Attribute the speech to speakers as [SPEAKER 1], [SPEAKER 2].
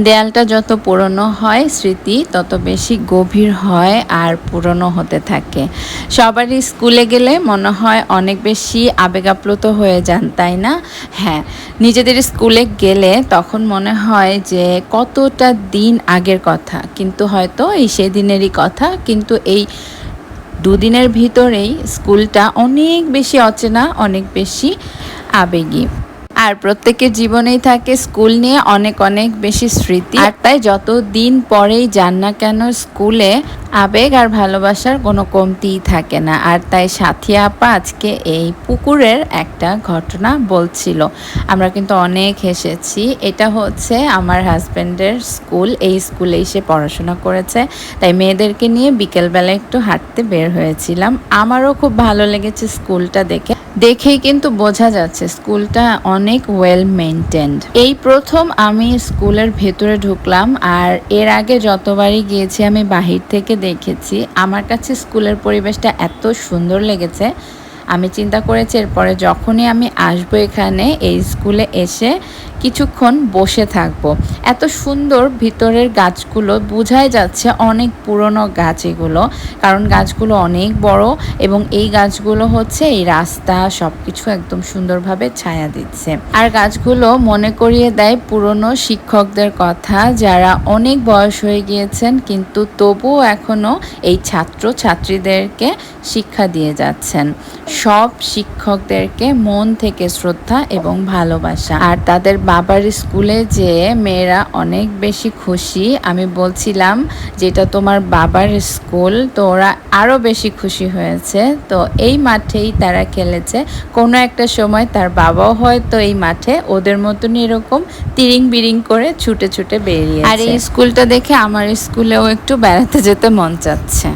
[SPEAKER 1] দেয়ালটা যত পুরনো হয় স্মৃতি তত বেশি গভীর হয় আর পুরনো হতে থাকে। সবারই স্কুলে গেলে মনে হয় অনেক বেশি আবেগ আপ্লুত হয়ে যান, তাই না? হ্যাঁ, নিজেদের স্কুলে গেলে তখন মনে হয় যে কতটা দিন আগের কথা, কিন্তু হয়তো এই সেদিনেরই কথা, কিন্তু এই দুদিনের ভিতরেই স্কুলটা অনেক বেশি অচেনা, অনেক বেশি আবেগী। আর প্রত্যেকের জীবনেই থাকে স্কুল নিয়ে অনেক অনেক বেশি স্মৃতি, আর তাই যত দিন পরেই যান না কেন স্কুলে, আবেগ আর ভালোবাসার কোনো কমতিই থাকে না। আর তাই সাথী আপা আজকে এই পুকুরের একটা ঘটনা বলছিল, আমরা কিন্তু অনেক হেসেছি। এটা হচ্ছে আমার হাজব্যান্ডের স্কুল, এই স্কুলে এসে পড়াশোনা করেছে, তাই মেয়েদেরকে নিয়ে বিকেলবেলা একটু হাঁটতে বের হয়েছিলাম। আমারও খুব ভালো লেগেছে স্কুলটা দেখেই কিন্তু বোঝা যাচ্ছে স্কুলটা অনেক ওয়েল মেনটেন্ড। এই প্রথম আমি স্কুলের ভেতরে ঢুকলাম, আর এর আগে যতবারই গিয়েছি আমি বাহির থেকে দেখেছি। আমার কাছে স্কুলের পরিবেশটা এত সুন্দর লেগেছে, আমি চিন্তা করেছি এরপরে যখনই আমি আসবো এখানে এই স্কুলে এসে কিছুক্ষণ বসে থাকবো। এত সুন্দর ভিতরের গাছগুলো, বোঝাই যাচ্ছে অনেক পুরনো গাছ এগুলো, কারণ গাছগুলো অনেক বড় এবং এই গাছগুলো হচ্ছে এই রাস্তা সব কিছু একদম সুন্দরভাবে ছায়া দিচ্ছে। আর গাছগুলো মনে করিয়ে দেয় পুরনো শিক্ষকদের কথা, যারা অনেক বয়স হয়ে গিয়েছেন কিন্তু তবুও এখনও এই ছাত্র ছাত্রীদেরকে শিক্ষা দিয়ে যাচ্ছেন। সব শিক্ষকদেরকে মন থেকে শ্রদ্ধা এবং ভালোবাসা। আর তাদের বাবার স্কুলে যে মেয়েরা অনেক বেশি খুশি। আমি বলছিলাম যেটা তোমার বাবার স্কুল, তো ওরা আরও বেশি খুশি হয়েছে। তো এই মাঠেই তারা খেলেছে, কোনো একটা সময় তার বাবাও হয়তো এই মাঠে ওদের মতনই এরকম তিরিং বিরিং করে ছুটে ছুটে বেরিয়েছে। আর এই স্কুলটা দেখে আমার স্কুলেও একটু বেড়াতে যেতে মন চাচ্ছে।